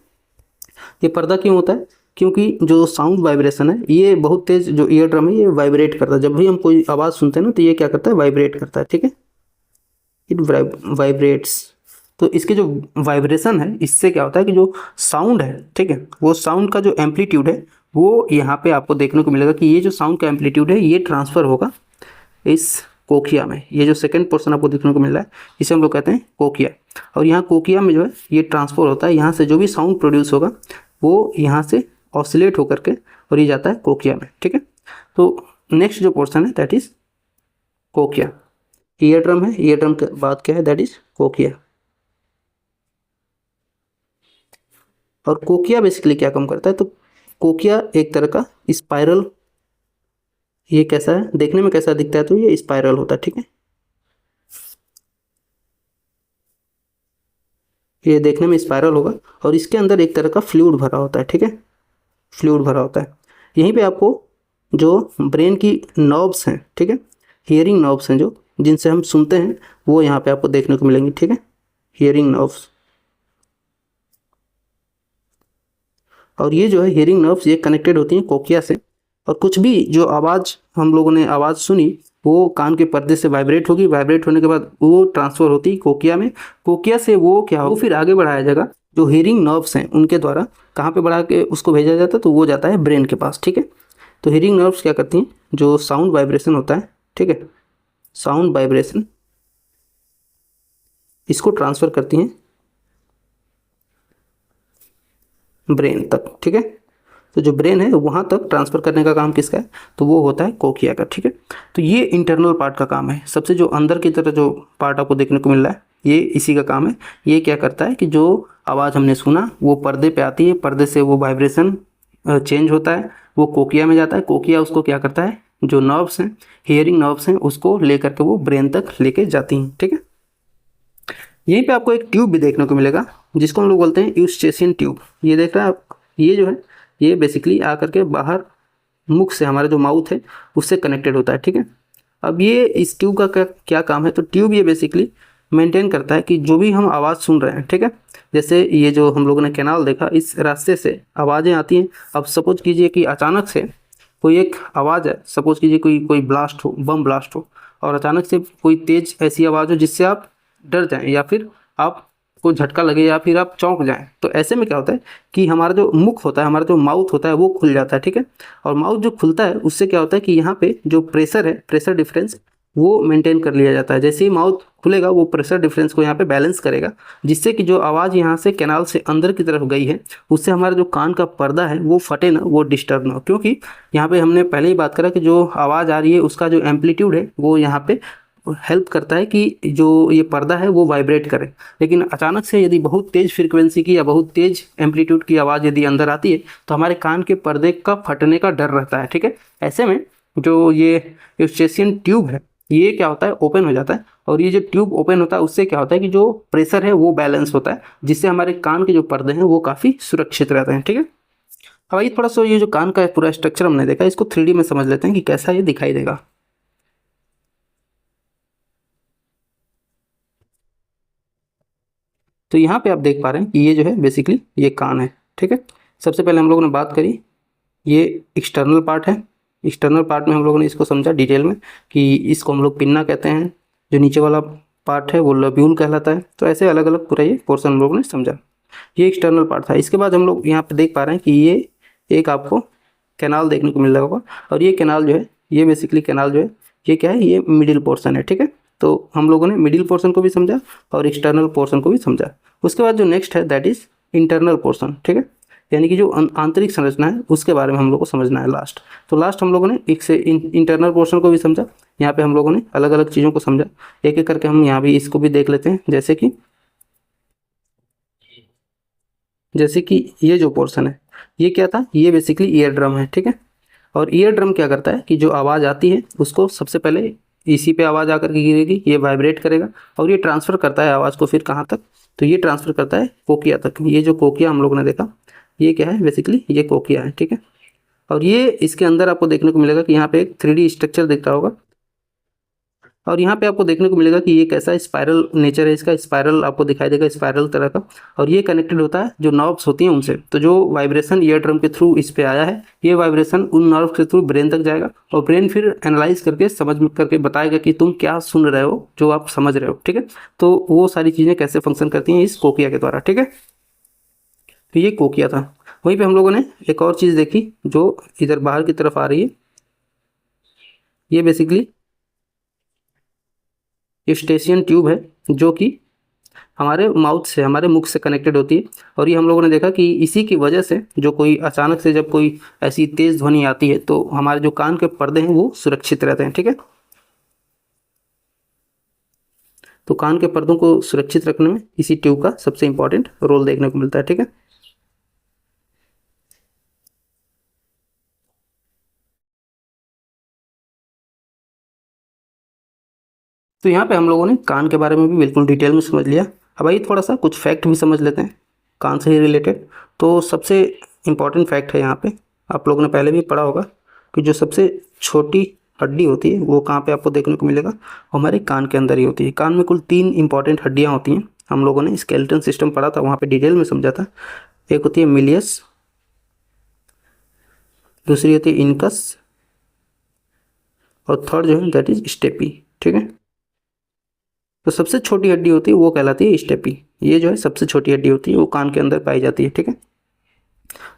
ये पर्दा क्यों होता है, क्योंकि जो साउंड वाइब्रेशन है ये बहुत तेज, जो ईयर ड्रम है ये वाइब्रेट करता है। जब भी हम कोई आवाज़ सुनते हैं ना तो ये क्या करता है, वाइब्रेट करता है, ठीक है, इट वाइब्रेट्स। तो इसके जो वाइब्रेशन है इससे क्या होता है कि जो साउंड है, ठीक है, वो साउंड का जो एम्पलीट्यूड है वो यहाँ पे आपको देखने को मिलेगा कि ये जो साउंड का एम्पलीट्यूड है ये ट्रांसफ़र होगा इस कोकिया में। ये जो सेकंड पोर्शन आपको देखने को मिल रहा है इसे हम लोग कहते हैं कोकिया। और यहाँ कोकिया में जो है ये ट्रांसफर होता है, यहाँ से जो भी साउंड प्रोड्यूस होगा वो यहाँ से ऑसिलेट होकर के और ये जाता है कोकिया में। ठीक है, तो नेक्स्ट जो पोर्शन है दैट इज कोकिया। ईयर ड्रम है, ईयर ड्रम के बाद क्या है दैट इज कोकिया। और कोकिया बेसिकली क्या काम करता है, तो कोकिया एक तरह का स्पाइरल, ये कैसा है देखने में कैसा दिखता है, तो ये स्पाइरल होता है। ठीक है, ये देखने में स्पाइरल होगा और इसके अंदर एक तरह का फ्लूइड भरा होता है। ठीक है, फ्लूइड भरा होता है। यहीं पे आपको जो ब्रेन की नर्व्स हैं, ठीक है, हियरिंग नर्व्स हैं जो जिनसे हम सुनते हैं, वो यहाँ पे आपको देखने को मिलेंगी। ठीक है, हियरिंग नर्व्स। और ये जो है हियरिंग नर्व्स ये कनेक्टेड होती हैं कोकिया से। और कुछ भी जो आवाज़ हम लोगों ने आवाज़ सुनी वो कान के पर्दे से वाइब्रेट होगी, वाइब्रेट होने के बाद वो ट्रांसफ़र होती कोकिया में। कोकिया से वो क्या हो फिर आगे बढ़ाया जाएगा, जो हियरिंग नर्व्स हैं उनके द्वारा कहाँ पे बढ़ा के उसको भेजा जाता है, तो वो जाता है ब्रेन के पास। ठीक है, तो हियरिंग नर्व्स क्या करती हैं, जो साउंड वाइब्रेशन होता है, ठीक है, साउंड वाइब्रेशन इसको ट्रांसफ़र करती हैं ब्रेन तक। ठीक है, तो जो ब्रेन है वहाँ तक ट्रांसफ़र करने का काम किसका है, तो वो होता है कोकिया का। ठीक है, तो ये इंटरनल पार्ट का काम है। सबसे जो अंदर की तरह जो पार्ट आपको देखने को मिल रहा है ये इसी का काम है। ये क्या करता है कि जो आवाज़ हमने सुना वो पर्दे पे आती है, पर्दे से वो वाइब्रेशन चेंज होता है, वो कोकिया में जाता है। कोकिया उसको क्या करता है, जो नर्व्स हैं, हियरिंग नर्व्स हैं, उसको ले करके वो ब्रेन तक लेके जाती हैं। ठीक है, यहीं पे आपको एक ट्यूब भी देखने को मिलेगा जिसको हम लोग बोलते हैं यूस्टेशियन ट्यूब। ये देख रहे हैं आप, ये जो है ये बेसिकली आकर के बाहर मुख से हमारा जो माउथ है उससे कनेक्टेड होता है। ठीक है, अब ये इस ट्यूब का क्या काम है, तो ट्यूब ये बेसिकली मेंटेन करता है कि जो भी हम आवाज़ सुन रहे हैं, ठीक है, जैसे ये जो हम लोगों ने कैनाल देखा इस रास्ते से आवाज़ें आती हैं। अब सपोज कीजिए कि अचानक से कोई एक आवाज़ है, सपोज कीजिए कोई ब्लास्ट हो, बम ब्लास्ट हो, और अचानक से कोई तेज़ ऐसी आवाज़ हो जिससे आप डर जाएं या फिर आप को झटका लगे या फिर आप चौंक जाएं, तो ऐसे में क्या होता है कि हमारा जो मुख होता है, हमारा जो माउथ होता है वो खुल जाता है। ठीक है, और माउथ जो खुलता है उससे क्या होता है कि यहाँ पे जो प्रेशर है, प्रेशर डिफरेंस वो मेंटेन कर लिया जाता है। जैसे ही माउथ खुलेगा वो प्रेशर डिफरेंस को यहाँ पे बैलेंस करेगा, जिससे कि जो आवाज़ यहाँ से कैनाल से अंदर की तरफ गई है उससे हमारा जो कान का पर्दा है वो फटे ना, वो डिस्टर्ब ना हो। क्योंकि यहाँ पे हमने पहले ही बात करा कि जो आवाज़ आ रही है उसका जो एम्पलीट्यूड है वो यहाँ पे हेल्प करता है कि जो ये पर्दा है वो वाइब्रेट करे। लेकिन अचानक से यदि बहुत तेज़ फ्रीक्वेंसी की या बहुत तेज़ एम्पलीट्यूड की आवाज़ यदि अंदर आती है तो हमारे कान के पर्दे का फटने का डर रहता है। ठीक है, ऐसे में जो ये यूस्टेशियन ट्यूब है ये क्या होता है, ओपन हो जाता है। और ये जो ट्यूब ओपन होता है उससे क्या होता है कि जो प्रेशर है वो बैलेंस होता है, जिससे हमारे कान के जो पर्दे हैं वो काफ़ी सुरक्षित रहते हैं। ठीक है, अब आइए थोड़ा सा ये जो कान का पूरा स्ट्रक्चर हमने देखा इसको 3D में समझ लेते हैं कि कैसा ये दिखाई देगा। तो यहाँ पे आप देख पा रहे हैं कि ये जो है बेसिकली ये कान है। ठीक है, सबसे पहले हम लोगों ने बात करी ये एक्सटर्नल पार्ट है। एक्सटर्नल पार्ट में हम लोगों ने इसको समझा डिटेल में कि इसको हम लोग पिन्ना कहते हैं, जो नीचे वाला पार्ट है वो लब्यूल कहलाता है। तो ऐसे अलग अलग पूरा ये पोर्शन हम लोगों ने समझा, ये एक्सटर्नल पार्ट था। इसके बाद हम लोग यहाँ पे देख पा रहे हैं कि ये एक आपको कैनाल देखने को मिल रहा होगा, और ये कैनाल जो है ये बेसिकली कैनाल जो है ये क्या है, ये मिडिल पोर्शन है। ठीक है, तो हम लोगों ने मिडिल पोर्शन को भी समझा और एक्सटर्नल पोर्शन को भी समझा। उसके बाद जो नेक्स्ट है दैट इज इंटरनल पोर्शन। ठीक है, यानी कि जो आंतरिक संरचना है उसके बारे में हम लोग को समझना है लास्ट। तो लास्ट हम लोगों ने एक से इंटरनल पोर्शन को भी समझा। यहाँ पे हम लोगों ने अलग अलग चीज़ों को समझा, एक एक करके हम यहाँ भी इसको भी देख लेते हैं। जैसे कि ये जो पोर्शन है ये क्या था, ये बेसिकली ईयर ड्रम है। ठीक है, और ईयर ड्रम क्या करता है कि जो आवाज़ आती है उसको सबसे पहले इसी पे आवाज़ आकर के गिरेगी, ये वाइब्रेट करेगा और ये ट्रांसफ़र करता है आवाज़ को फिर कहाँ तक, तो ये ट्रांसफ़र करता है कोकिया तक। ये जो कोकिया हम लोगों ने देखा ये क्या है, बेसिकली ये कोकिया है। ठीक है, और ये इसके अंदर आपको देखने को मिलेगा कि यहाँ पे एक 3D स्ट्रक्चर दिख रहा होगा, और यहाँ पे आपको देखने को मिलेगा कि ये कैसा स्पाइरल नेचर है इसका, स्पाइरल आपको दिखाई देगा, स्पाइरल तरह का। और ये कनेक्टेड होता है जो नर्व्स होती हैं उनसे। तो जो वाइब्रेशन ईयर ड्रम के थ्रू इस पे आया है ये वाइब्रेशन उन नर्व के थ्रू ब्रेन तक जाएगा, और ब्रेन फिर एनालाइज करके समझ करके बताएगा कि तुम क्या सुन रहे हो, जो आप समझ रहे हो। ठीक है, तो वो सारी चीज़ें कैसे फंक्शन करती हैं इस कोकिया के द्वारा। ठीक है, तो ये कोकिया था। वहीं पे हम लोगों ने एक और चीज़ देखी जो इधर बाहर की तरफ आ रही है, ये बेसिकली यूस्टेशियन ट्यूब है जो कि हमारे माउथ से, हमारे मुख से कनेक्टेड होती है। और ये हम लोगों ने देखा कि इसी की वजह से जो कोई अचानक से जब कोई ऐसी तेज़ ध्वनि आती है तो हमारे जो कान के पर्दे हैं वो सुरक्षित रहते हैं। ठीक है, तो कान के पर्दों को सुरक्षित रखने में इसी ट्यूब का सबसे इंपॉर्टेंट रोल देखने को मिलता है। ठीक है, तो यहाँ पे हम लोगों ने कान के बारे में भी बिल्कुल डिटेल में समझ लिया। अब आइए थोड़ा सा कुछ फैक्ट भी समझ लेते हैं कान से ही रिलेटेड। तो सबसे इम्पॉर्टेंट फैक्ट है यहाँ पे, आप लोगों ने पहले भी पढ़ा होगा कि जो सबसे छोटी हड्डी होती है वो कहाँ पे आपको देखने को मिलेगा, वो हमारे कान के अंदर ही होती है। कान में कुल 3 इंपॉर्टेंट हड्डियाँ होती हैं, हम लोगों ने स्केलेटन सिस्टम पढ़ा था, वहाँ पे डिटेल में समझा था। एक होती है मिलियस, दूसरी होती है इनकस, और थर्ड जो है दैट इज स्टेपी। ठीक है, तो सबसे छोटी हड्डी होती है वो कहलाती है स्टेपी। ये जो है सबसे छोटी हड्डी होती है, वो कान के अंदर पाई जाती है। ठीक है,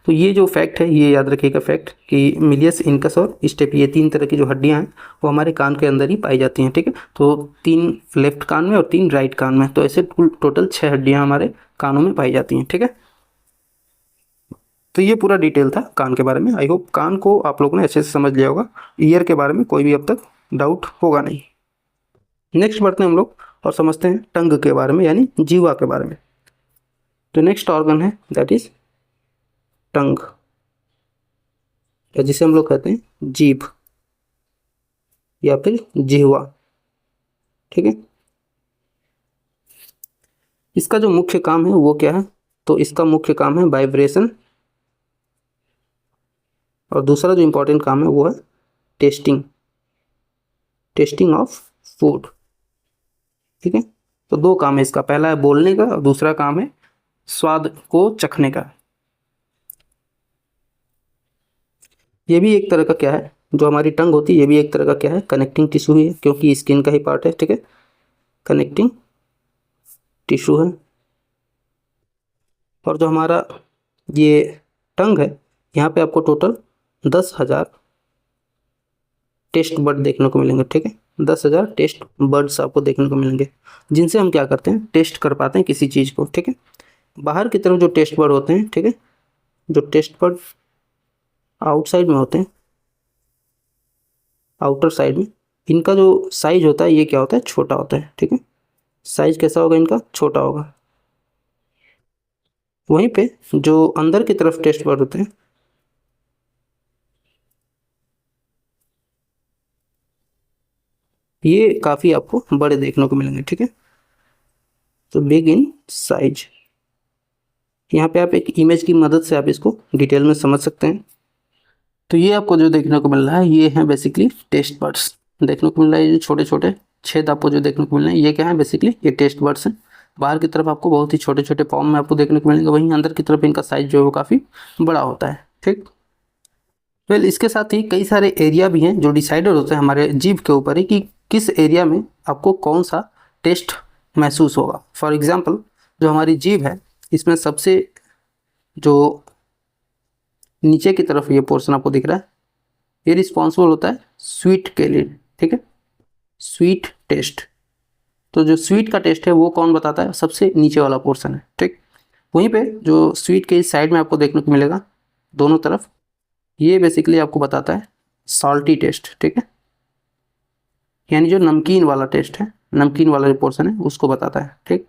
तो ये जो फैक्ट है ये याद रखिएगा फैक्ट कि मिलियस, इनकस और स्टेपी, ये 3 तरह की जो हड्डियां हैं वो हमारे कान के अंदर ही पाई जाती हैं। ठीक है, तो 3 लेफ्ट कान में और 3 राइट कान में, तो ऐसे टोटल 6 हड्डियां हमारे कानों में पाई जाती हैं। ठीक है, तो ये पूरा डिटेल था कान के बारे में। आई होप कान को आप लोगों ने अच्छे से समझ लिया होगा। ईयर के बारे में कोई भी अब तक डाउट होगा नहीं। नेक्स्ट बढ़ते हैं हम लोग और समझते हैं टंग के बारे में, यानी जीवा के बारे में। तो नेक्स्ट ऑर्गन है दैट इज टंग, या जिसे हम लोग कहते हैं जीभ या फिर जिह्वा। ठीक है, इसका जो मुख्य काम है वो क्या है, तो इसका मुख्य काम है वाइब्रेशन, और दूसरा जो इंपॉर्टेंट काम है वो है टेस्टिंग, टेस्टिंग ऑफ फूड। ठीक है, तो 2 काम है इसका, पहला है बोलने का और दूसरा काम है स्वाद को चखने का। ये भी एक तरह का क्या है, जो हमारी टंग होती है ये भी एक तरह का क्या है, कनेक्टिंग टिश्यू ही है, क्योंकि स्किन का ही पार्ट है। ठीक है, कनेक्टिंग टिश्यू है। और जो हमारा ये टंग है, यहाँ पे आपको टोटल 10,000 टेस्ट बर्ड देखने को मिलेंगे। ठीक है, 10,000 टेस्ट बर्ड्स आपको देखने को मिलेंगे, जिनसे हम क्या करते हैं, टेस्ट कर पाते हैं किसी चीज़ को। ठीक है, बाहर की तरफ जो टेस्ट बर्ड होते हैं, ठीक है, जो टेस्ट बर्ड आउटसाइड में होते हैं, आउटर साइड में, इनका जो साइज होता है ये क्या होता है, छोटा होता है। ठीक है, साइज कैसा होगा इनका, छोटा होगा। वहीं पे जो अंदर की तरफ टेस्ट बर्ड होते हैं, ये काफ़ी आपको बड़े देखने को मिलेंगे। ठीक है, तो बिग इन साइज। यहाँ पे आप एक इमेज की मदद से आप इसको डिटेल में समझ सकते हैं। तो ये आपको जो देखने को मिल रहा है ये है बेसिकली टेस्ट बर्ड्स देखने को मिल रहा है। ये छोटे छोटे छेद आपको जो देखने को मिल रहे हैं ये क्या है, बेसिकली ये टेस्ट बर्ड्स हैं। बाहर की तरफ आपको बहुत ही छोटे छोटे फॉर्म में आपको देखने को मिलेंगे, वहीं अंदर की तरफ इनका साइज जो है वो काफ़ी बड़ा होता है। ठीक, वेल इसके साथ ही कई सारे एरिया भी हैं जो डिसाइडेड होते हैं हमारे जीभ के ऊपर ही कि किस एरिया में आपको कौन सा टेस्ट महसूस होगा। फॉर एग्जांपल जो हमारी जीभ है इसमें सबसे जो नीचे की तरफ ये पोर्शन आपको दिख रहा है, ये रिस्पॉन्सिबल होता है स्वीट के लिए। ठीक है, स्वीट टेस्ट, तो जो स्वीट का टेस्ट है वो कौन बताता है, सबसे नीचे वाला पोर्शन है। ठीक, वहीं पे जो स्वीट के इस साइड में आपको देखने को मिलेगा दोनों तरफ, ये बेसिकली आपको बताता है सॉल्टी टेस्ट। ठीक है, यानी जो नमकीन वाला टेस्ट है, नमकीन वाला जो पोर्शन है उसको बताता है। ठीक,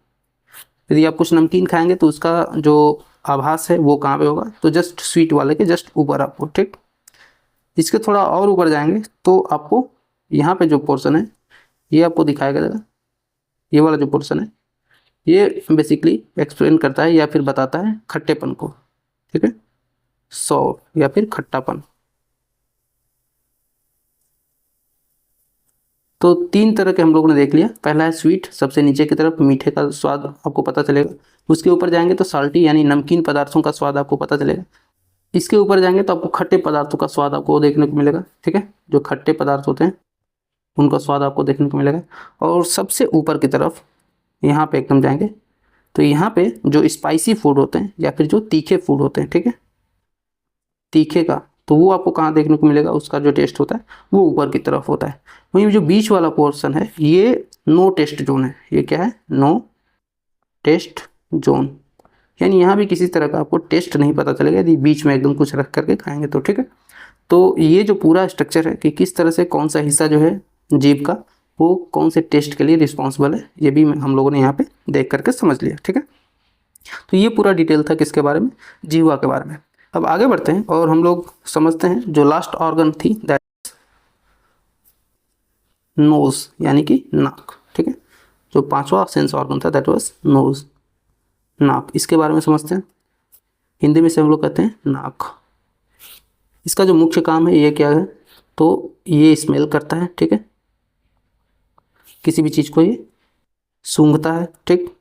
यदि आप कुछ नमकीन खाएंगे तो उसका जो आभास है वो कहाँ पे होगा, तो जस्ट स्वीट वाले के जस्ट ऊपर आपको। ठीक, इसके थोड़ा और ऊपर जाएंगे तो आपको यहाँ पे जो पोर्शन है ये आपको दिखाया जाएगा, ये वाला जो पोर्शन है ये बेसिकली एक्सप्लेन करता है या फिर बताता है खट्टेपन को। ठीक है, सौर या फिर खट्टापन। तो 3 तरह के हम लोगों ने देख लिया, पहला है स्वीट, सबसे नीचे की तरफ मीठे का स्वाद आपको पता चलेगा। उसके ऊपर जाएंगे तो साल्टी यानी नमकीन पदार्थों का स्वाद आपको पता चलेगा। इसके ऊपर जाएंगे तो आपको खट्टे पदार्थों का स्वाद आपको देखने को मिलेगा। ठीक है, जो खट्टे पदार्थ होते हैं उनका स्वाद आपको देखने को मिलेगा। और सबसे ऊपर की तरफ यहाँ पे एकदम जाएंगे तो यहाँ पे जो स्पाइसी फूड होते हैं या फिर जो तीखे फूड होते हैं, ठीक है, तीखे का, तो वो आपको कहाँ देखने को मिलेगा, उसका जो टेस्ट होता है वो ऊपर की तरफ होता है। वहीं जो बीच वाला पोर्शन है ये नो टेस्ट जोन है। ये क्या है, नो टेस्ट जोन, यानी यहाँ भी किसी तरह का आपको टेस्ट नहीं पता चलेगा यदि बीच में एकदम कुछ रख करके खाएंगे तो, ठीक है। तो ये जो पूरा स्ट्रक्चर है कि किस तरह से कौन सा हिस्सा जो है जीभ का वो कौन से टेस्ट के लिए रिस्पॉन्सिबल है, ये भी हम लोगों ने यहाँ पे देख करके समझ लिया, ठीक है। तो ये पूरा डिटेल था किसके बारे में, जीवा के बारे में। अब आगे बढ़ते हैं और हम लोग समझते हैं जो लास्ट ऑर्गन थी, दैट नोज, यानी कि नाक, ठीक है। जो पांचवा सेंस ऑर्गन था दैट वाज नोज, नाक, इसके बारे में समझते हैं। हिंदी में से हम लोग कहते हैं नाक। इसका जो मुख्य काम है ये क्या है, तो ये स्मेल करता है, ठीक है, किसी भी चीज़ को ये सूंघता है, ठीक।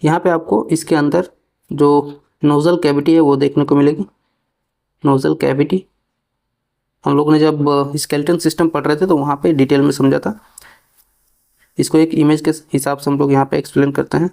यहाँ पे आपको इसके अंदर जो नोजल कैविटी है वो देखने को मिलेगी, नोजल कैविटी। हम लोगों ने जब स्केलेटन सिस्टम पढ़ रहे थे तो वहाँ पे डिटेल में समझा था। इसको एक इमेज के हिसाब से हम लोग यहाँ पे एक्सप्लेन करते हैं।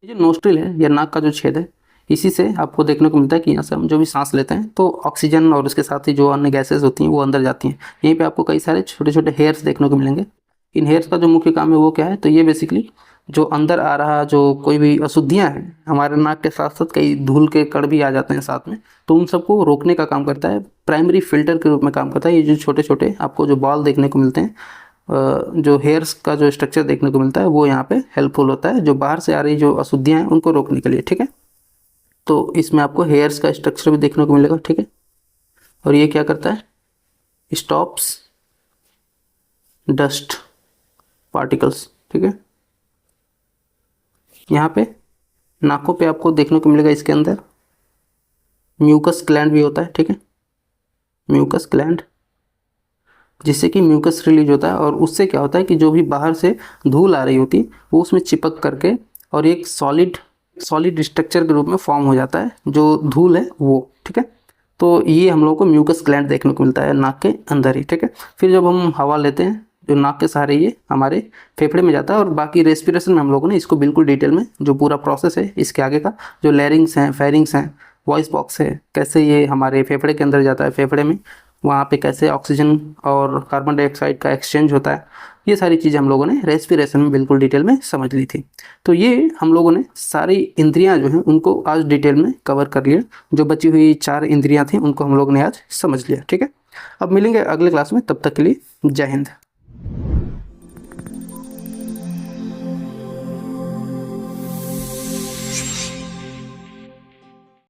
ये जो नोस्ट्रिल है या नाक का जो छेद है, इसी से आपको देखने को मिलता है कि यहाँ से हम जो भी सांस लेते हैं तो ऑक्सीजन और उसके साथ ही जो अन्य गैसेज होती हैं वो अंदर जाती हैं। यहीं पे आपको कई सारे छोटे छोटे हेयर्स देखने को मिलेंगे। इन हेयर्स का जो मुख्य काम है वो क्या है, तो ये बेसिकली जो अंदर आ रहा जो कोई भी अशुद्धियाँ हैं, हमारे नाक के साथ साथ कई धूल के कण भी आ जाते हैं साथ में, तो उन सबको रोकने का काम करता है, प्राइमरी फिल्टर के रूप में काम करता है। ये जो छोटे छोटे आपको जो बॉल देखने को मिलते हैं, जो हेयर्स का जो स्ट्रक्चर देखने को मिलता है वो यहाँ पे हेल्पफुल होता है जो बाहर से आ रही जो अशुद्धियाँ हैं उनको रोकने के लिए, ठीक है। तो इसमें आपको हेयर्स का स्ट्रक्चर भी देखने को मिलेगा, ठीक है। और ये क्या करता है, स्टॉप्स डस्ट पार्टिकल्स, ठीक है। यहाँ पे नाकों पे आपको देखने को मिलेगा इसके अंदर म्यूकस ग्लैंड भी होता है, ठीक है, म्यूकस ग्लैंड, जिससे कि म्यूकस रिलीज होता है और उससे क्या होता है कि जो भी बाहर से धूल आ रही होती है वो उसमें चिपक करके और एक सॉलिड सॉलिड स्ट्रक्चर के रूप में फॉर्म हो जाता है जो धूल है वो, ठीक है। तो ये हम लोगों को म्यूकस ग्लैंड देखने को मिलता है नाक के अंदर ही, ठीक है। फिर जब हम हवा लेते हैं जो नाक के सहारे ये हमारे फेफड़े में जाता है और बाकी रेस्पिरेशन में हम लोगों ने इसको बिल्कुल डिटेल में जो पूरा प्रोसेस है इसके आगे का जो लैरिंग्स हैं, फेरिंग्स हैं, वॉइस बॉक्स है, कैसे ये हमारे फेफड़े के अंदर जाता है, फेफड़े में वहाँ पे कैसे ऑक्सीजन और कार्बन डाइऑक्साइड का एक्सचेंज होता है, ये सारी चीज़ें हम लोगों ने रेस्पिरेशन में बिल्कुल डिटेल में समझ ली थी। तो ये हम लोगों ने सारी इंद्रियां जो हैं उनको आज डिटेल में कवर कर लिया। जो बची हुई 4 इंद्रियां थी उनको हम लोगों ने आज समझ लिया, ठीक है। अब मिलेंगे अगले क्लास में, तब तक के लिए जय हिंद।